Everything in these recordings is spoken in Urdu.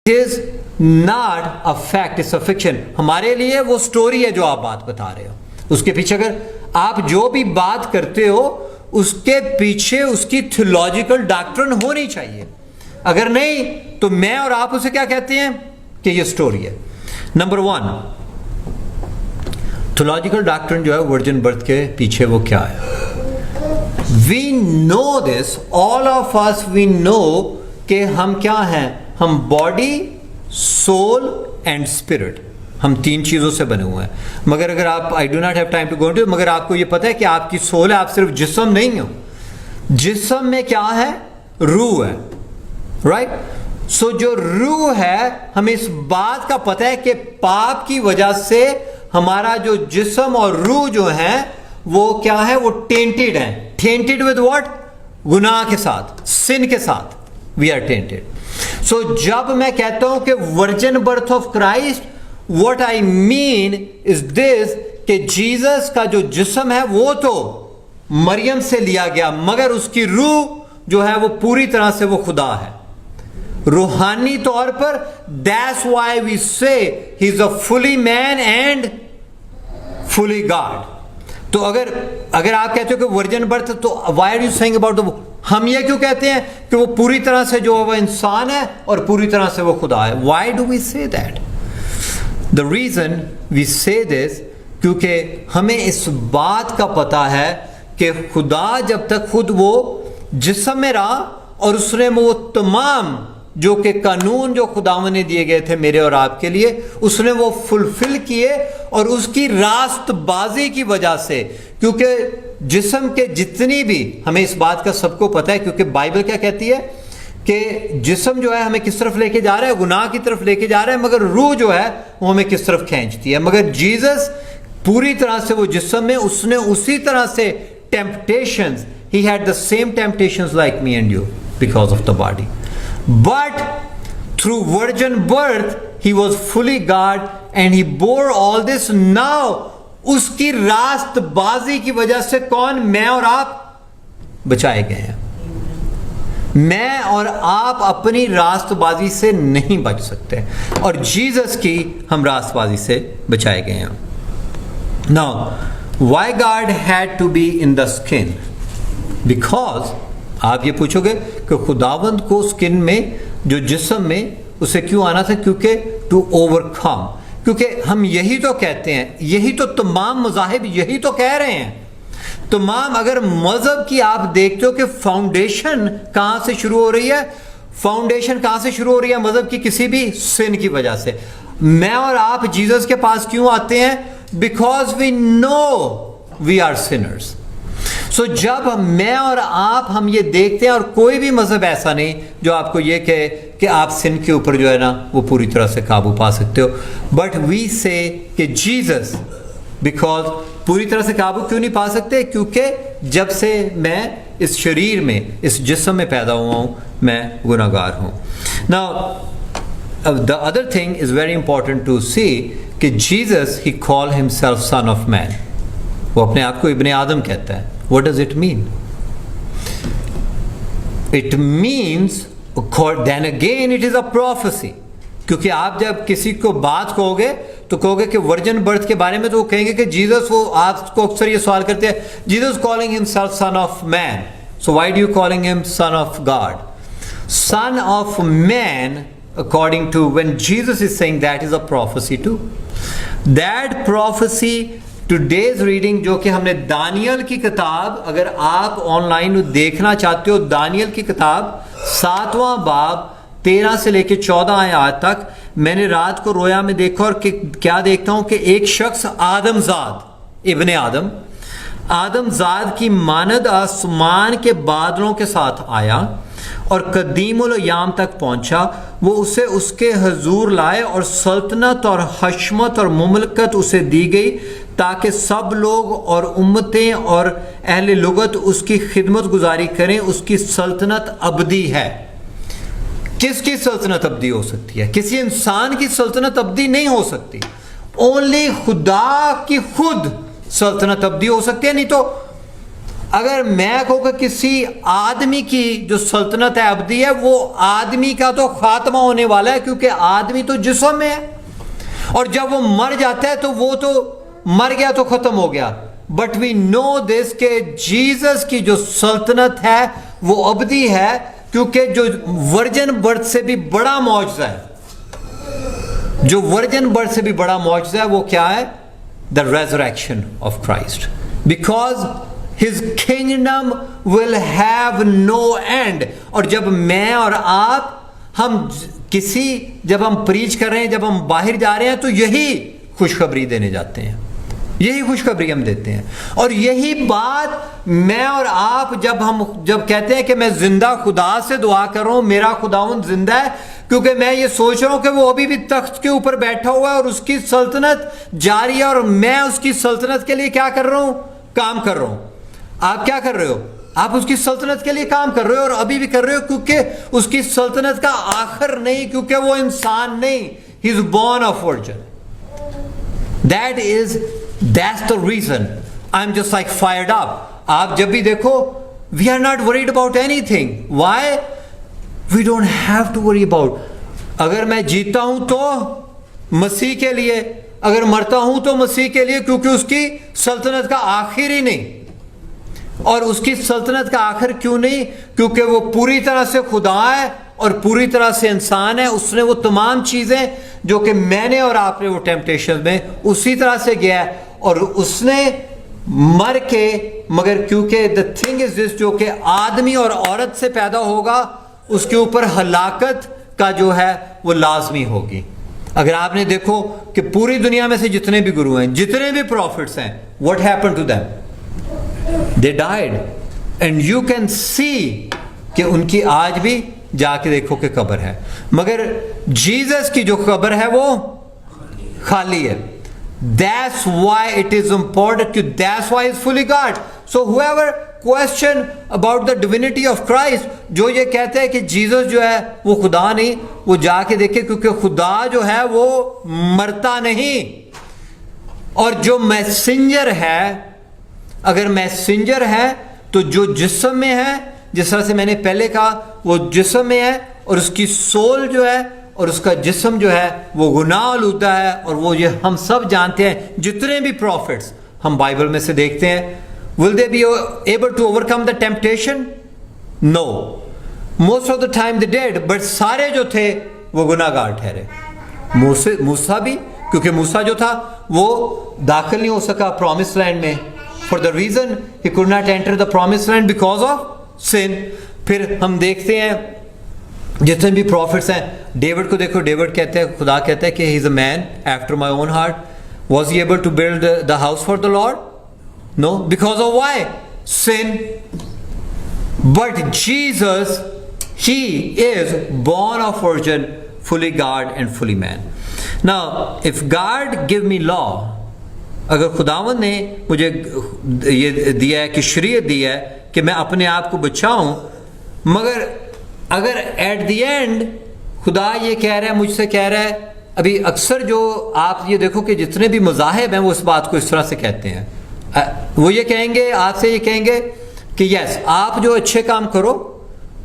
is not a fact, it's a fiction. ہمارے لیے وہ سٹوری ہے جو آپ بات بتا رہے ہو. اس کے پیچھے اگر آپ جو بھی بات کرتے ہو اس کے پیچھے اس کی تھیولوجیکل ڈاکٹرن ہونی چاہیے. اگر نہیں تو میں اور آپ اسے کیا کہتے ہیں کہ یہ سٹوری ہے. نمبر 1 تھیولوجیکل ڈاکٹرن جو ہے ورجن برتھ کے پیچھے وہ کیا ہے. We know this, all of us we know کہ ہم کیا ہیں, ہم باڈی, سول اینڈ اسپرٹ, ہم 3 چیزوں سے بنے ہوئے ہیں. مگر اگر آپ I do not have time to go into, مگر آپ کو یہ پتہ ہے کہ آپ کی سول ہے, آپ صرف جسم نہیں ہو. جسم میں کیا ہے, روح ہے, رائٹ. سو جو روح ہے, ہمیں اس بات کا پتہ ہے کہ پاپ کی وجہ سے ہمارا جو جسم اور روح جو ہے وہ کیا ہے, وہ ٹینٹڈ ہے. ٹینٹڈ ود واٹ, گناہ کے ساتھ, سن کے ساتھ وی آر ٹینٹڈ. سو جب میں کہتا ہوں کہ virgin birth of Christ, what I mean is this کہ جیزس کا جو جسم ہے وہ تو مریم سے لیا گیا, مگر اس کی روح جو ہے وہ پوری طرح سے وہ خدا ہے, روحانی طور پر. That's why we say he's a fully man and fully God. تو اگر آپ کہتے ہو کہ ورجن برتھ, تو why are you saying about the, ہم یہ کیوں کہتے ہیں کہ وہ پوری طرح سے جو وہ انسان ہے اور پوری طرح سے وہ خدا ہے. Why do we say that? The reason we say this کیونکہ ہمیں اس بات کا پتہ ہے کہ خدا جب تک خود وہ جسم میں رہا اور اس نے وہ تمام جو کہ قانون جو خداوند نے دیے گئے تھے میرے اور آپ کے لیے, اس نے وہ فلفل کیے. اور اس کی راست بازی کی وجہ سے, کیونکہ جسم کے جتنی بھی, ہمیں اس بات کا سب کو پتہ ہے کیونکہ بائبل کیا کہتی ہے کہ جسم جو ہے ہمیں کس طرف لے کے جا رہا ہے, گناہ کی طرف لے کے جا رہا ہے, مگر روح جو ہے وہ ہمیں کس طرف کھینچتی ہے. مگر جیزس پوری طرح سے وہ جسم میں, اس نے اسی طرح سے temptations, he had the same temptations like me and you because of the body. But through virgin birth he was fully God and he bore all this. Now اس کی راست بازی کی وجہ سے کون, میں اور آپ بچائے گئے ہیں. میں اور آپ اپنی راست بازی سے نہیں بچ سکتے, اور جیزس کی ہم راست بازی سے بچائے گئے ہیں. Now why God had to be in the skin? Because آپ یہ پوچھو گے کہ خداوند کو سکن میں, جو جسم میں, اسے کیوں آنا تھا؟ کیونکہ ٹو اوور کم. کیونکہ ہم یہی تو کہتے ہیں, یہی تو تمام مذاہب یہی تو کہہ رہے ہیں. تمام, اگر مذہب کی آپ دیکھتے ہو کہ فاؤنڈیشن کہاں سے شروع ہو رہی ہے, فاؤنڈیشن کہاں سے شروع ہو رہی ہے مذہب کی, کسی بھی سن کی وجہ سے. میں اور آپ جیزس کے پاس کیوں آتے ہیں؟ Because we know we are sinners. So جب میں اور آپ ہم یہ دیکھتے ہیں, اور کوئی بھی مذہب ایسا نہیں جو آپ کو یہ کہے کہ آپ سن کے اوپر جو ہے نا وہ پوری طرح سے قابو پا سکتے ہو. بٹ وی سے کہ جیزس, بیکاز پوری طرح سے قابو کیوں نہیں پا سکتے؟ کیونکہ جب سے میں اس شریر میں, اس جسم میں پیدا ہوا ہوں, میں گناہ گار ہوں. Now the other thing is very important to see کہ Jesus he called himself son of man. وہ اپنے آپ کو ابن آدم کہتا ہے. What does it mean? It means, then again it is a prophecy. کیونکہ آپ جب کسی کو بات کہو گے تو کہو گے کہ ورجن برتھ کے بارے میں, تو وہ کہیں گے کہ جیزس, وہ آپ کو اکثر یہ سوال کرتے ہیں, Jesus calling himself son of man. So why do you calling him son of God? Son of man, according to when Jesus is saying that, is a prophecy too. That prophecy, today's reading جو کہ ہم نے دانیل کی کتاب, اگر آپ آن لائن دیکھنا چاہتے ہو, دانیل کی کتاب 7واں باب 13 سے لے کے 14 آیات تک, میں نے رات کو رویا میں دیکھا, اور کیا دیکھتا ہوں کہ ایک شخص آدم زاد, ابن آدم, آدم زاد کی مانند آسمان کے بادلوں کے ساتھ آیا اور قدیم الایام تک پہنچا. وہ اسے اس کے حضور لائے, اور سلطنت اور حشمت اور مملکت اسے دی گئی تاکہ سب لوگ اور امتیں اور اہل لغت اس کی خدمت گزاری کریں. اس کی سلطنت ابدی ہے. کس کی سلطنت ابدی ہو سکتی ہے؟ کسی انسان کی سلطنت ابدی نہیں ہو سکتی. اونلی خدا کی خود سلطنت ابدی ہو سکتی ہے. نہیں تو اگر میں کہوں کہ کسی آدمی کی جو سلطنت ہے ابدی ہے، وہ آدمی کا تو خاتمہ ہونے والا ہے، کیونکہ آدمی تو جسم میں ہے، اور جب وہ مر جاتا ہے تو وہ تو مر گیا تو ختم ہو گیا. بٹ وی نو دس کہ جیزس کی جو سلطنت ہے وہ ابدی ہے، کیونکہ جو ورجن برتھ سے بھی بڑا معجزہ ہے، جو ورجن برتھ سے بھی بڑا معجزہ ہے وہ کیا ہے؟ the resurrection of Christ, because his kingdom will have no end. اور جب میں اور آپ جب ہم پریچ کر رہے ہیں، جب ہم باہر جا رہے ہیں، تو یہی خوشخبری دینے جاتے ہیں، یہی خوشخبری ہم دیتے ہیں. اور یہی بات میں اور آپ جب کہتے ہیں کہ میں زندہ خدا سے دعا کر رہا ہوں، میرا خداوند زندہ ہے، کیونکہ میں یہ سوچ رہا ہوں کہ وہ ابھی بھی تخت کے اوپر بیٹھا ہوا ہے اور اس کی سلطنت جاری ہے، اور میں اس کی سلطنت کے لیے کیا کر رہا ہوں؟ کام کر رہا ہوں. آپ کیا کر رہے ہو؟ آپ اس کی سلطنت کے لیے کام کر رہے ہو، اور ابھی بھی کر رہے ہو، کیونکہ اس کی سلطنت کا آخر نہیں، کیونکہ وہ انسان نہیں. He is born of virgin. That's the reason I'm just like fired up. آپ جب بھی دیکھو, we are not worried about anything. Why? We don't have to worry about. اگر میں جیتا ہوں تو مسیح کے لیے, اگر مرتا ہوں تو مسیح کے لیے, کیونکہ اس کی سلطنت کا آخر ہی نہیں. اور اس کی سلطنت کا آخر کیوں نہیں؟ کیونکہ وہ پوری طرح سے خدا ہے اور پوری طرح سے انسان ہے. اس نے وہ تمام چیزیں جو کہ میں نے اور آپ نے وہ ٹیمپٹیشن میں اسی طرح سے گیا ہے, اور اس نے مر کے, مگر کیونکہ the thing is this, جو کہ آدمی اور عورت سے پیدا ہوگا اس کے اوپر ہلاکت کا جو ہے وہ لازمی ہوگی. اگر آپ نے دیکھو کہ پوری دنیا میں سے جتنے بھی گرو ہیں, جتنے بھی پروفٹس ہیں, what happened to them? They died. And you can see کہ ان کی آج بھی جا کے دیکھو کہ قبر ہے, مگر جیزس کی جو قبر ہے وہ خالی ہے. That's why it is important, that's why it's fully God. So whoever question about the divinity of Christ, جو یہ کہتے ہیں کہ جیزس جو ہے وہ خدا نہیں, وہ جا کے دیکھے, کیونکہ خدا جو ہے وہ مرتا نہیں. اور جو میسنجر ہے, اگر میسنجر ہے تو جو جسم میں ہے, جس طرح سے میں نے پہلے کہا, وہ جسم میں ہے اور اس کی سول جو ہے اور اس کا جسم جو ہے وہ گناہ آلودہ ہے. اور وہ یہ ہم سب جانتے ہیں, جتنے بھی پروفٹس ہم بائبل میں سے دیکھتے ہیں, will they be able to overcome the temptation? No. Most of the time they did, but سارے جو تھے وہ گناہ گار ٹھہرے. موسیٰ بھی, کیونکہ موسیٰ جو تھا وہ داخل نہیں ہو سکا پرومس لینڈ میں, for the reason he could not enter the promised land because of sin. پھر ہم دیکھتے ہیں جتنے بھی پروفٹس ہیں, ڈیوڈ کو دیکھو, ڈیوڈ کہتے ہیں, خدا کہتا ہے کہ he is a man after my own heart. Was he able to build the house for the Lord? No. Because of why? Sin. But Jesus, he is born of virgin, fully God and fully man. Now if God give me law, اگر خداوند نے مجھے یہ دیا ہے کہ شریعت دی ہے کہ میں اپنے آپ کو بچاؤں, مگر اگر ایٹ دی اینڈ خدا یہ کہہ رہا ہے, مجھ سے کہہ رہا ہے, ابھی اکثر جو آپ یہ دیکھو کہ جتنے بھی مذاہب ہیں وہ اس بات کو اس طرح سے کہتے ہیں, وہ یہ کہیں گے, آپ سے یہ کہیں گے کہ یس آپ جو اچھے کام کرو.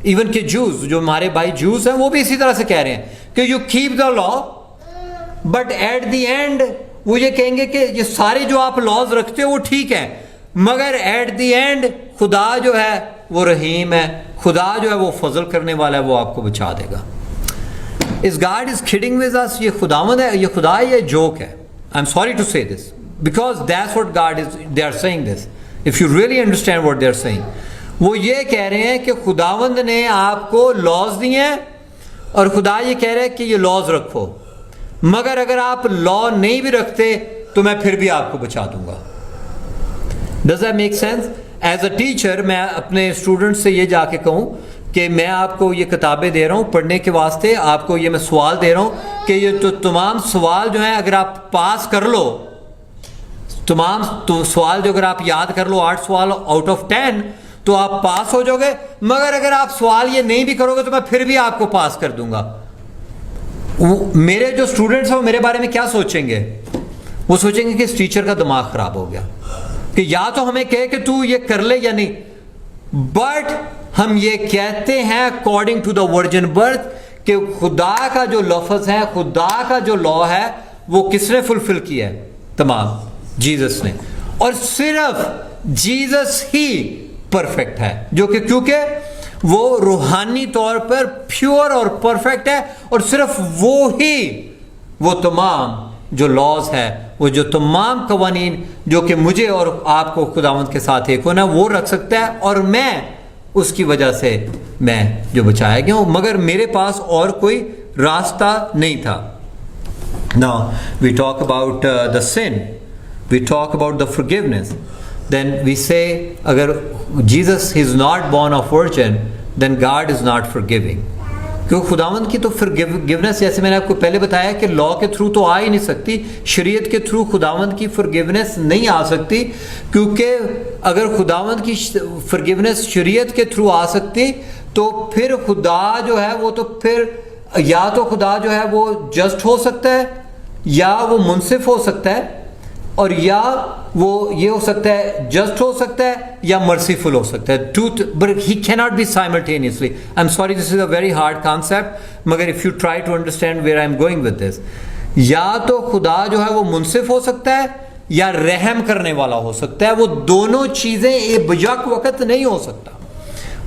ایون کہ جوز, جو ہمارے بھائی جوز ہیں, وہ بھی اسی طرح سے کہہ رہے ہیں کہ you keep the law, but at the end وہ یہ کہیں گے کہ یہ سارے جو آپ لاز رکھتے ہو وہ ٹھیک ہے, مگر ایٹ دی اینڈ خدا جو ہے وہ رحیم ہے, خدا جو ہے وہ فضل کرنے والا ہے, وہ آپ کو بچا دے گا. Is God is kidding with us? یہ خداوند ہے, یہ خدا ہے, یہ جوک ہے. I'm sorry to say this, because that's what God is, they are saying this. If you really understand what they are saying, وہ یہ کہہ رہے ہیں کہ خداوند نے آپ کو لاز دیے ہیں اور خدا یہ کہہ رہے ہیں کہ یہ لاز رکھو, مگر اگر آپ لا نہیں بھی رکھتے تو میں پھر بھی آپ کو بچا دوں گا. Does that make sense? As a teacher میں اپنے اسٹوڈنٹ سے یہ جا کے کہوں کہ میں آپ کو یہ کتابیں دے رہا ہوں پڑھنے کے واسطے, آپ کو یہ میں سوال دے رہا ہوں کہ یہ تو تمام سوال جو ہیں اگر آپ پاس کر لو, تمام سوال جو اگر آپ یاد کر لو 8 سوال آؤٹ آف 10 تو آپ پاس ہو جاؤ گے, مگر اگر آپ سوال یہ نہیں بھی کرو گے تو میں پھر بھی آپ کو پاس کر دوں گا. میرے جو اسٹوڈنٹس ہیں وہ میرے بارے میں کیا سوچیں گے؟ وہ سوچیں گے کہ اس ٹیچر کا دماغ خراب ہو گیا. کہ یا تو ہمیں کہے کہ تو یہ کر لے یا نہیں, بٹ ہم یہ کہتے ہیں according to the virgin birth کہ خدا کا جو لفظ ہے, خدا کا جو لا ہے, وہ کس نے فلفل کیا ہے؟ تمام جیزس نے. اور صرف جیزس ہی پرفیکٹ ہے, جو کہ کیونکہ وہ روحانی طور پر پیور اور پرفیکٹ ہے, اور صرف وہ تمام جو لاز ہے, وہ جو تمام قوانین جو کہ مجھے اور آپ کو خداوند کے ساتھ ایک ہونا, وہ رکھ سکتا ہے, اور میں اس کی وجہ سے میں جو بچایا گیا ہوں, مگر میرے پاس اور کوئی راستہ نہیں تھا. Now we talk about the sin, we talk about the forgiveness. Then we say agar Jesus is not born of virgin, then God is not forgiving. کیونکہ خداوند کی تو forgiveness, جیسے میں نے آپ کو پہلے بتایا کہ لا کے تھرو تو آ ہی نہیں سکتی, شریعت کے تھرو خداوند کی forgiveness نہیں آ سکتی, کیونکہ اگر خداوند کی forgiveness شریعت کے تھرو آ سکتی تو پھر خدا جو ہے وہ تو پھر یا تو خدا جو ہے وہ جسٹ ہو سکتا ہے, یا وہ منصف ہو سکتا ہے, اور یا وہ یہ ہو سکتا ہے جسٹ ہو سکتا ہے, یا مرسیفل ہو سکتا ہے. But he cannot be simultaneously. I'm sorry, this is a very hard concept, مگر if you try to understand where I'm going with this, یا تو خدا جو ہے وہ منصف ہو سکتا ہے یا رحم کرنے والا ہو سکتا ہے, وہ دونوں چیزیں ایک وقت نہیں ہو سکتا.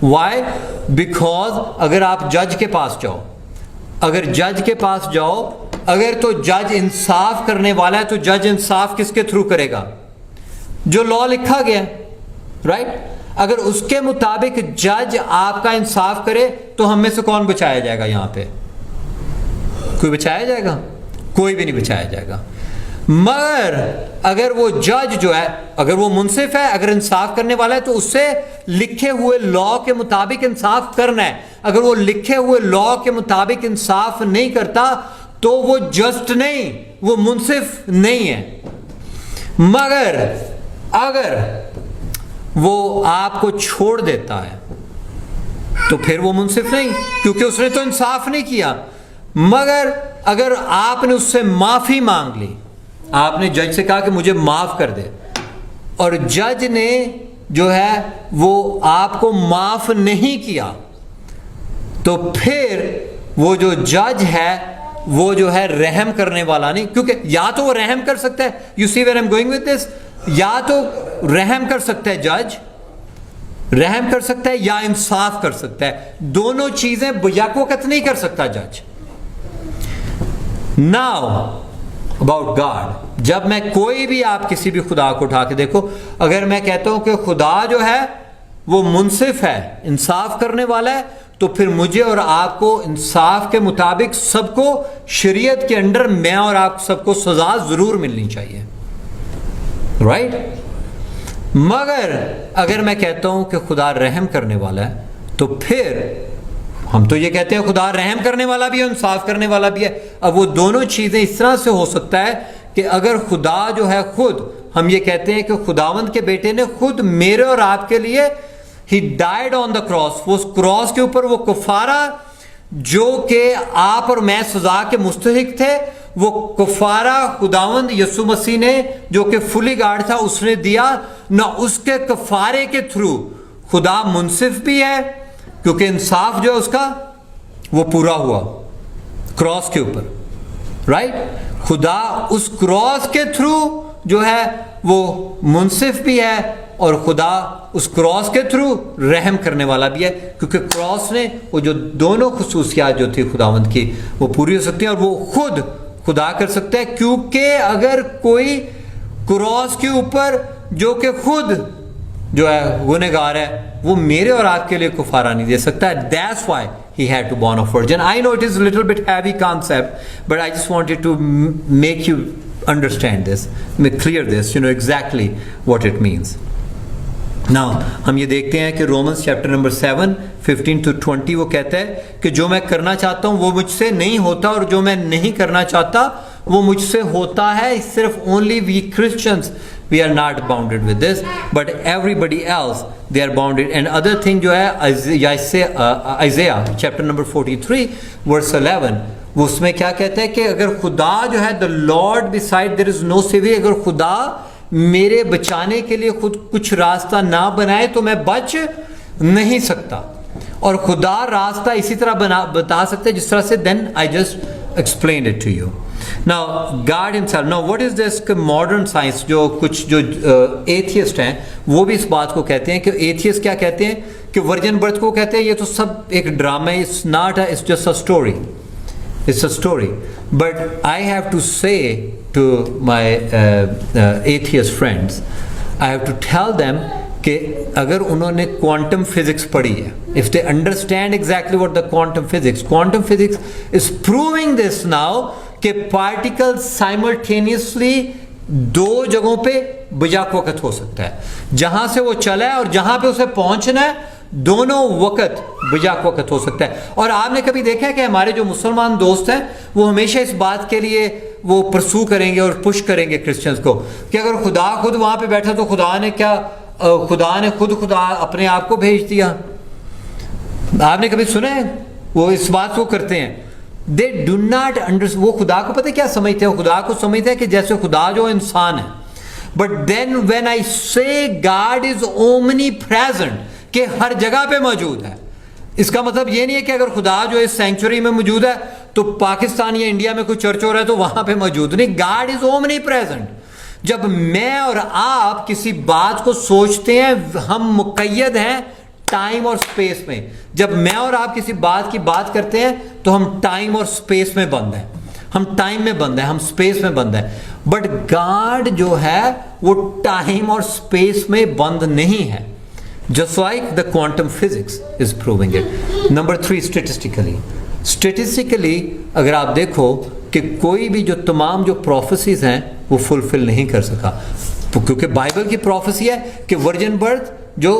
Why? Because اگر آپ جج کے پاس جاؤ, اگر تو جج انصاف کرنے والا ہے تو جج انصاف کس کے تھرو کرے گا؟ جو لا لکھا گیا, رائٹ. اگر اس کے مطابق جج آپ کا انصاف کرے تو ہم میں سے کون بچایا جائے گا؟ یہاں پہ کوئی بچایا جائے گا؟ کوئی بھی نہیں بچایا جائے گا. مگر اگر وہ جج جو ہے, اگر وہ منصف ہے, اگر انصاف کرنے والا ہے, تو اس سے لکھے ہوئے لا کے مطابق انصاف کرنا ہے. اگر وہ لکھے ہوئے لا کے مطابق انصاف نہیں کرتا تو وہ جسٹ نہیں, وہ منصف نہیں ہے. مگر اگر وہ آپ کو چھوڑ دیتا ہے تو پھر وہ منصف نہیں, کیونکہ اس نے تو انصاف نہیں کیا. مگر اگر آپ نے اس سے معافی مانگ لی, آپ نے جج سے کہا کہ مجھے معاف کر دے, اور جج نے جو ہے وہ آپ کو معاف نہیں کیا, تو پھر وہ جو جج ہے وہ جو ہے رحم کرنے والا نہیں, کیونکہ یا تو وہ رحم کر سکتا ہے, you see where I am going with this, یا تو رحم کر سکتا ہے جج, رحم کر سکتا ہے, یا انصاف کر سکتا ہے. دونوں چیزیں یک وقت نہیں کر سکتا جج. Now about God, جب میں کوئی بھی آپ کسی بھی خدا کو اٹھا کے دیکھو, اگر میں کہتا ہوں کہ خدا جو ہے وہ منصف ہے, انصاف کرنے والا ہے, تو پھر مجھے اور آپ کو انصاف کے مطابق سب کو شریعت کے انڈر میں اور آپ سب کو سزا ضرور ملنی چاہیے, رائٹ. مگر اگر میں کہتا ہوں کہ خدا رحم کرنے والا ہے, تو پھر ہم تو یہ کہتے ہیں خدا رحم کرنے والا بھی ہے, انصاف کرنے والا بھی ہے. اب وہ دونوں چیزیں اس طرح سے ہو سکتا ہے کہ اگر خدا جو ہے خود, ہم یہ کہتے ہیں کہ خداوند کے بیٹے نے خود میرے اور آپ کے لیے He died on the cross, وہ اس کراس کے اوپر وہ کفارہ جو کہ آپ اور میں سزا کے مستحق تھے, وہ کفارہ خداوند یسوع مسیح نے جو کہ فلی گاڈ تھا اس نے دیا. نہ اس کے کفارے کے تھرو خدا منصف بھی ہے, کیونکہ انصاف جو ہے اس کا وہ پورا ہوا کراس کے اوپر, رائٹ. خدا اس کراس کے تھرو جو ہے وہ منصف بھی ہے, اور خدا اس کراس کے تھرو رحم کرنے والا بھی ہے, کیونکہ کراس نے وہ جو دونوں خصوصیات جو تھی خداوند کی وہ پوری ہو سکتی ہیں, اور وہ خود خدا کر سکتا ہے. کیونکہ اگر کوئی کراس کے اوپر جو کہ خود جو ہے گنہگار ہے, وہ میرے اور آپ کے لیے کفارہ نہیں دے سکتا. That's why he had to born of virgin. I know it is a little bit heavy concept, but I just wanted to make you understand this, make clear this, you know exactly what it means. Now ہم یہ دیکھتے ہیں کہ رومنس چیپٹر نمبر 7 15 to 20 وہ کہتا ہے کہ جو میں کرنا چاہتا ہوں وہ مجھ سے نہیں ہوتا, اور جو میں نہیں کرنا چاہتا وہ مجھ سے ہوتا ہے. صرف only we Christians we are not bounded with this, but everybody else they are bounded. And other thing جو ہے Isaiah chapter number 43 verse 11, وہ اس میں کیا کہتا ہے کہ اگر خدا جو ہے the Lord beside there is no savior, اگر خدا میرے بچانے کے لیے خود کچھ راستہ نہ بنائے تو میں بچ نہیں سکتا. اور خدا راستہ اسی طرح بتا سکتے جس طرح سے then I just explained it to you. Now God himself, now what is this modern science, جو کچھ جو ایتھیسٹ ہیں وہ بھی اس بات کو کہتے ہیں کہ ایتھیسٹ کیا کہتے ہیں کہ ورجن برتھ کو کہتے ہیں یہ تو سب ایک ڈرامہ ہے, it's not a, it's just a story, it's a story. But I have to say to my atheist friends, I have to tell them کہ اگر انہوں نے کوانٹم فزکس پڑھی ہے, if they understand exactly what the quantum physics is proving this now کہ پارٹیکل سائملٹینیسلی دو جگہوں پہ بیک وقت ہو سکتا ہے, جہاں سے وہ چلا ہے اور جہاں پہ اسے پہنچنا ہے دونوں وقت بیک وقت ہو سکتا ہے. اور آپ نے کبھی دیکھا ہے کہ ہمارے جو مسلمان دوست ہیں وہ ہمیشہ اس بات کے لیے وہ پرسو کریں گے اور پش کریں گے کرسچنز کو کہ اگر خدا خود وہاں پہ بیٹھا تو خدا نے خدا اپنے آپ کو بھیج دیا. آپ نے کبھی سنا ہے وہ اس بات کو کرتے ہیں؟ they do not understand. وہ خدا کو پتہ کیا سمجھتے ہیں؟ وہ خدا کو سمجھتے ہیں کہ جیسے خدا جو انسان ہے. But then when I say God is omnipresent کہ ہر جگہ پہ موجود ہے, اس کا مطلب یہ نہیں ہے کہ اگر خدا جو اس سینکچوری میں موجود ہے تو پاکستان یا انڈیا میں کوئی چرچ ہو رہا ہے تو وہاں پہ موجود نہیں. God is omnipresent. جب میں اور آپ کسی بات کو سوچتے ہیں ہم مقید ہیں ٹائم اور سپیس میں. جب میں اور آپ کسی بات کی بات کرتے ہیں تو ہم ٹائم اور سپیس میں بند ہیں, ہم ٹائم میں بند ہیں, ہم سپیس میں بند ہیں. بٹ گاڈ جو ہے وہ ٹائم اور سپیس میں بند نہیں ہے. Just like the quantum physics is proving it. Number 3, statistically اگر آپ دیکھو کہ کوئی بھی جو تمام جو پروفیسیز ہیں وہ فلفل نہیں کر سکا, کیونکہ بائبل کی پروفیسی ہے کہ ورجن برتھ جو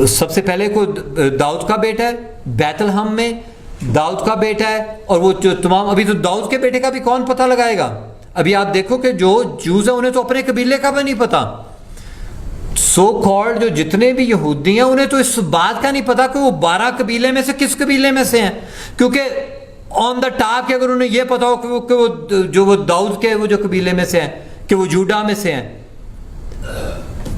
سب سے پہلے کو داؤد کا بیٹا ہے, بیت الہم میں داؤد کا بیٹا ہے, اور وہ جو تمام ابھی تو داؤد کے بیٹے کا بھی کون پتہ لگائے گا؟ ابھی آپ دیکھو کہ جو جوز ہیں انہیں تو اپنے قبیلے کا بھی نہیں پتا. سو کالڈ جو جتنے بھی یہودی ہیں انہیں تو اس بات کا نہیں پتا کہ وہ 12 قبیلے میں سے کس قبیلے میں سے ہیں, کیونکہ آن دا ٹاپ کہ اگر انہیں یہ پتا ہو کہ وہ جو وہ داؤد کے وہ جو قبیلے میں سے ہیں کہ وہ جوڈا میں سے ہیں.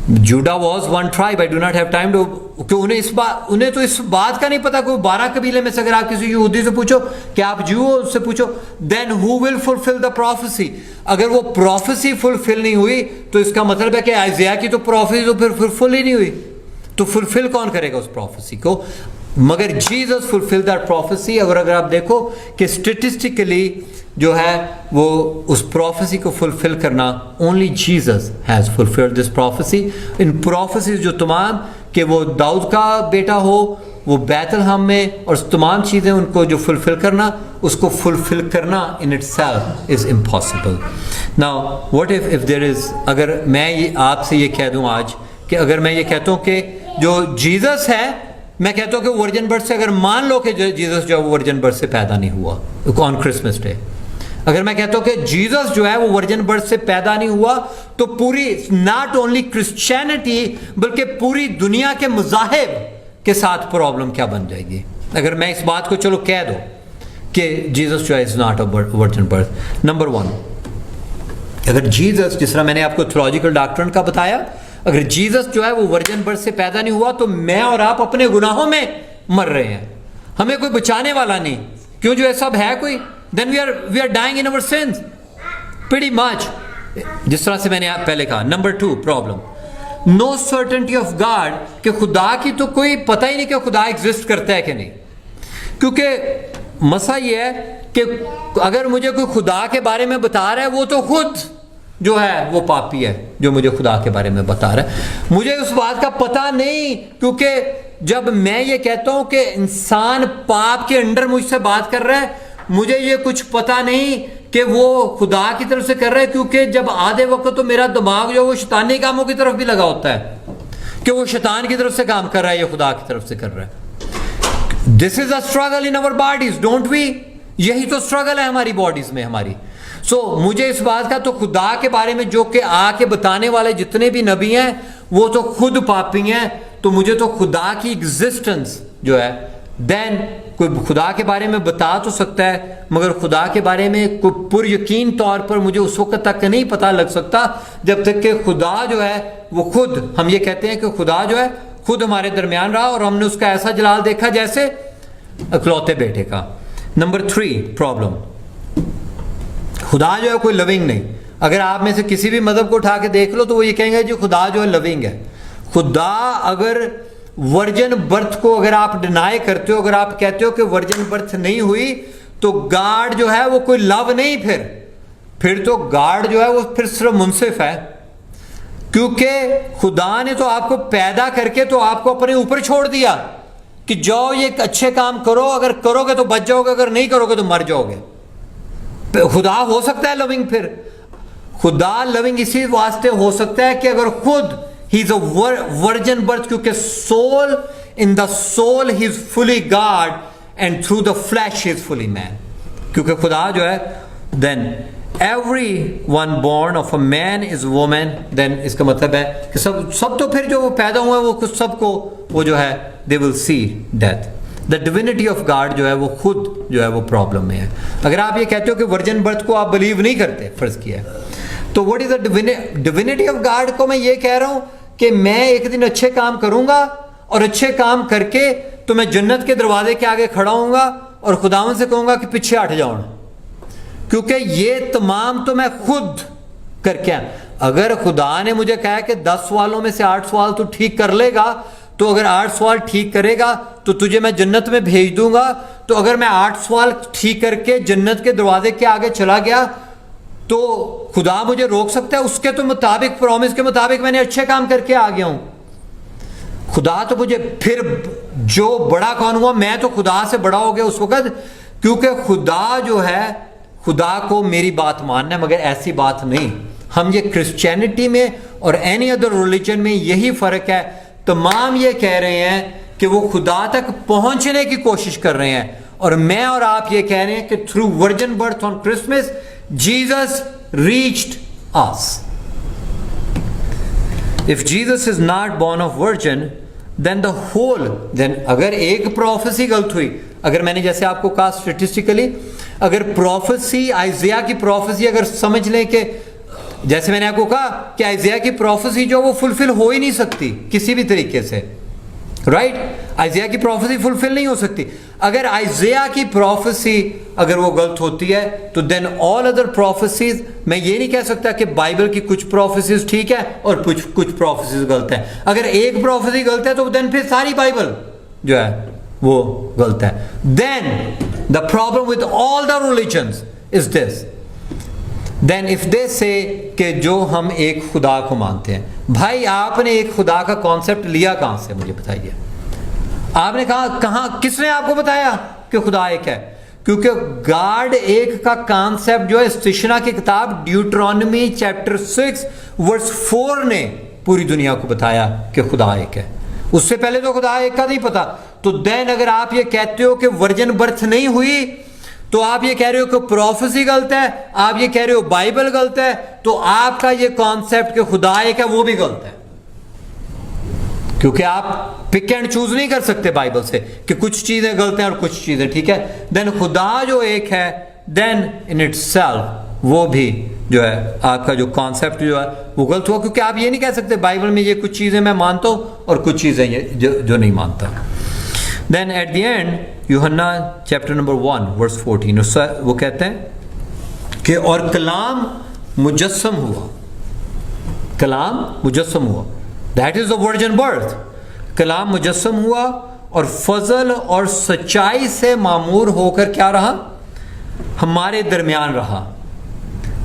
Judah was one tribe. I do not have time to کہ انہیں تو اس بات کا نہیں پتا کہ وہ 12 قبیلے میں سے. اگر آپ کسی یہودی سے پوچھو کہ آپ جو اس سے پوچھو دین ہو ول فلفل دا پروفیسی, اگر وہ پروفیسی فلفل نہیں ہوئی تو اس کا مطلب ہے کہ آئزیہ کی تو پروفیسی تو پھر فلفل ہی نہیں ہوئی, تو فلفل کون کرے گا اس پروفیسی کو؟ مگر جیزس فلفل دیٹ پروفیسی. اگر آپ دیکھو کہ اسٹیٹسٹیکلی جو ہے وہ اس پروفیسی کو فلفل کرنا only Jesus has fulfilled this prophecy. In prophecies جو تمام کہ وہ داؤد کا بیٹا ہو, وہ بیت الہم میں, اور تمام چیزیں ان کو جو فلفل کرنا, اس کو فلفل کرنا in it self is impossible. Now what if there is, اگر میں آپ سے یہ کہہ دوں آج کہ اگر میں یہ کہتا ہوں کہ جو جیزس ہے, میں کہتا ہوں کہ ورجن برتھ سے, اگر مان لو کہ جیزس جو ہے وہ ورجن برتھ سے پیدا نہیں ہوا آن کرسمس ڈے, اگر میں کہتا ہوں کہ جیزس جو ہے وہ ورجن برتھ سے پیدا نہیں ہوا تو پوری ناٹ اونلی کرسچینٹی بلکہ پوری دنیا کے مذاہب کے ساتھ پرابلم کیا بن جائے گی اگر میں اس بات کو چلو کہہ دو کہ جیزس جو ہے is not a virgin birth. Number 1, اگر جیزس, جس طرح میں نے آپ کو تھیولوجیکل ڈاکٹرن کا بتایا, اگر جیزس جو ہے وہ ورجن برتھ سے پیدا نہیں ہوا تو میں اور آپ اپنے گناہوں میں مر رہے ہیں, ہمیں کوئی بچانے والا نہیں. کیوں جو ہے سب ہے کوئی, then we are dying in our sins pretty much. جس طرح سے میں نے آپ پہلے کہا. Number 2 problem, no certainty of God, کہ خدا کی تو کوئی پتہ ہی نہیں کہ خدا ایگزسٹ کرتا ہے کہ نہیں. کیونکہ مسئلہ یہ ہے کہ اگر مجھے کوئی خدا کے بارے میں بتا رہا ہے وہ تو خود جو ہے وہ پاپی ہے جو مجھے خدا کے بارے میں بتا رہا ہے. مجھے اس بات کا پتہ نہیں, کیونکہ جب میں یہ کہتا ہوں کہ انسان پاپ کے انڈر مجھ سے بات کر رہا ہے, مجھے یہ کچھ پتہ نہیں کہ وہ خدا کی طرف سے کر رہا ہے, کیونکہ جب آدھے وقت تو میرا دماغ جو وہ شیطانی کاموں کی طرف بھی لگا ہوتا ہے کہ وہ شیطان کی طرف سے کام کر رہا ہے یا خدا کی طرف سے کر رہا ہے. This is a struggle in our bodies, don't we, یہی تو اسٹرگل ہے ہماری باڈیز میں ہماری. سو مجھے اس بات کا تو خدا کے بارے میں جو کہ آ کے بتانے والے جتنے بھی نبی ہیں وہ تو خود پاپی ہیں, تو مجھے تو خدا کی ایگزسٹنس جو ہے دین کوئی خدا کے بارے میں بتا تو سکتا ہے مگر خدا کے بارے میں کوئی پر یقین طور پر مجھے اس وقت تک نہیں پتہ لگ سکتا جب تک کہ خدا جو ہے وہ خود، ہم یہ کہتے ہیں کہ خدا جو ہے خود ہمارے درمیان رہا اور ہم نے اس کا ایسا جلال دیکھا جیسے اکلوتے بیٹے کا۔ نمبر 3 پرابلم، خدا جو ہے کوئی لونگ نہیں۔ اگر آپ میں سے کسی بھی مذہب کو اٹھا کے دیکھ لو تو وہ یہ کہیں گے جی خدا جو ہے لونگ ہے۔ خدا اگر ورجن برتھ کو اگر آپ ڈینائی کرتے ہو، اگر آپ کہتے ہو کہ ورجن برتھ نہیں ہوئی تو گاڈ جو ہے وہ کوئی لو نہیں، پھر تو گاڈ جو ہے وہ پھر صرف منصف ہے، کیونکہ خدا نے تو آپ کو پیدا کر کے تو آپ کو اپنے اوپر چھوڑ دیا کہ جاؤ یہ اچھے کام کرو، اگر کرو گے تو بچ جاؤ گے، اگر نہیں کرو گے تو مر جاؤ گے۔ خدا ہو سکتا ہے لونگ، پھر خدا لونگ اسی واسطے ہو سکتا ہے کہ اگر خود ہی از اے ورجن برتھ، کیونکہ soul in the soul he is fully God and through the flesh he is fully man, کیونکہ خدا جو ہے then everyone born of a man is woman, then اس کا مطلب ہے کہ سب تو پھر جو وہ پیدا ہوئے وہ سب کو وہ جو ہے they will see death. The divinity of God جو ہے وہ خود جو ہے وہ پرابلم میں ہے۔ اگر آپ یہ کہتے ہو کہ ورجن برتھ کو آپ بلیو نہیں کرتے، فرض کیا ہے، تو what is the divinity of God کو میں یہ کہہ رہا ہوں کہ میں ایک دن اچھے کام کروں گا اور اچھے کام کر کے تو میں جنت کے دروازے کے آگے کھڑا ہوں گا اور خداوند سے کہوں گا کہ پیچھے ہٹ جاؤ، کیونکہ یہ تمام تو میں خود کر کے اگر خدا نے مجھے کہا کہ 10 سوالوں میں سے 8 سوال تو ٹھیک کر لے گا، تو اگر 8 سوال ٹھیک کرے گا تو تجھے میں جنت میں بھیج دوں گا، تو اگر میں 8 سوال ٹھیک کر کے جنت کے دروازے کے آگے چلا گیا تو خدا مجھے روک سکتا ہے؟ اس کے تو مطابق پرومس کے مطابق میں نے اچھے کام کر کے آ گیا ہوں۔ خدا تو مجھے پھر جو بڑا کون ہوا، میں تو خدا سے بڑا ہو گیا اس وقت، کیونکہ خدا جو ہے خدا کو میری بات ماننا ہے مگر ایسی بات نہیں۔ ہم یہ کرسچینٹی میں اور اینی ادر ریلیجن میں یہی فرق ہے، تمام یہ کہہ رہے ہیں کہ وہ خدا تک پہنچنے کی کوشش کر رہے ہیں، اور میں اور آپ یہ کہہ رہے ہیں کہ through virgin birth on Christmas Jesus reached us. If Jesus is not born of virgin, then اگر ایک پروفیسی غلط ہوئی، اگر میں نے جیسے آپ کو کہا اسٹیٹسٹیکلی، اگر پروفیسی آئزیا کی پروفیسی اگر سمجھ لیں کہ جیسے میں نے آپ کو کہا کہ آئزیا کی پروفیسی جو وہ فلفل ہو ہی نہیں سکتی کسی بھی طریقے سے، رائٹ؟ آئزیا کی پروفیسی فلفل نہیں ہو سکتی۔ اگر آئزیا کی پروفیسی اگر وہ غلط ہوتی ہے تو دین آل ادر پروفیسیز، میں یہ نہیں کہہ سکتا کہ بائبل کی کچھ پروفیسیز ٹھیک ہے اور کچھ پروفیسیز غلط ہیں۔ اگر ایک پروفیسی غلط ہے تو دین پھر ساری بائبل جو ہے وہ غلط ہے۔ Then the problem with all the religions is this, then if they say کہ جو ہم ایک خدا کو مانتے ہیں، بھائی آپ نے ایک خدا کا کانسیپٹ لیا کہاں سے؟ مجھے بتائیے، آپ نے کہاں کس نے آپ کو بتایا کہ خدا ایک ہے؟ کیونکہ گاڈ ایک کا کانسیپٹ جو ہے استشنا کی کتاب ڈیوٹرانومی چیپٹر 6 ورس 4 نے پوری دنیا کو بتایا کہ خدا ایک ہے، اس سے پہلے تو خدا ایک کا نہیں پتا۔ تو دین اگر آپ یہ کہتے ہو کہ ورجن برتھ نہیں ہوئی تو آپ یہ کہہ رہے ہو کہ پروفیسی غلط ہے، آپ یہ کہہ رہے ہو بائبل غلط ہے، تو آپ کا یہ کانسیپٹ کہ خدا ایک ہے وہ بھی غلط ہے، کیونکہ آپ پک اینڈ چوز نہیں کر سکتے بائبل سے کہ کچھ چیزیں غلط ہیں اور کچھ چیزیں ٹھیک ہے۔ دین خدا جو ایک ہے، دین ان اٹ سیلف وہ بھی جو ہے آپ کا جو کانسیپٹ جو ہے وہ غلط ہوا، کیونکہ آپ یہ نہیں کہہ سکتے بائبل میں یہ کچھ چیزیں میں مانتا ہوں اور کچھ چیزیں جو نہیں مانتا۔ دین ایٹ دی اینڈ یوحنا چیپٹر نمبر 1 ورس 14 وہ کہتے ہیں کہ اور کلام مجسم ہوا، کلام مجسم ہوا، that is the virgin birth, کلام مجسم ہوا اور فضل اور سچائی سے معمور ہو کر کیا رہا؟ ہمارے درمیان رہا،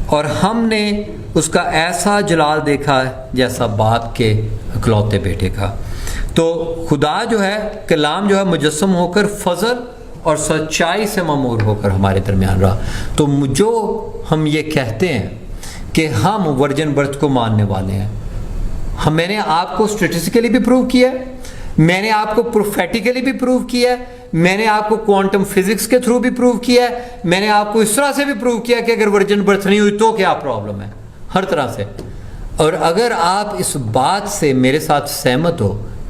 اور ہم نے اس کا ایسا جلال دیکھا جیسا باپ کے اکلوتے بیٹے کا۔ تو خدا جو ہے کلام جو ہے مجسم ہو کر فضل اور سچائی سے معمور ہو کر ہمارے درمیان رہا۔ تو جو ہم یہ کہتے ہیں کہ ہم ورجن برتھ کو ماننے والے ہیں، میں نے آپ کو اسٹیٹسٹیکلی بھی پروو کیا ہے، میں نے آپ کو پروفیٹیکلی بھی پروو کیا ہے، میں نے آپ کو کوانٹم فزکس کے تھرو بھی پروو کیا ہے، میں نے آپ کو اس طرح سے بھی پروو کیا کہ اگر ورجن برتھ نہیں ہوئی تو کیا پرابلم ہے، ہر طرح سے۔ اور اگر آپ اس بات سے میرے ساتھ سہمت ہو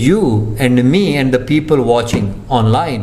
you and me and the people watching online,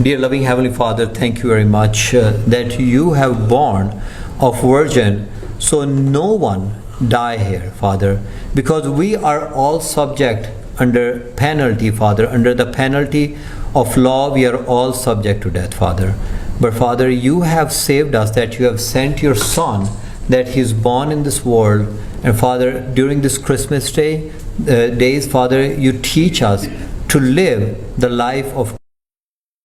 Dear loving Heavenly Father, thank you very much that you have born of virgin, so no one die here, Father, because we are all subject under penalty, Father, under the penalty of law. We are all subject to death, Father. But Father, you have saved us, that you have sent your Son, that he is born in this world. And Father, during this Christmas days, Father, you teach us to live the life of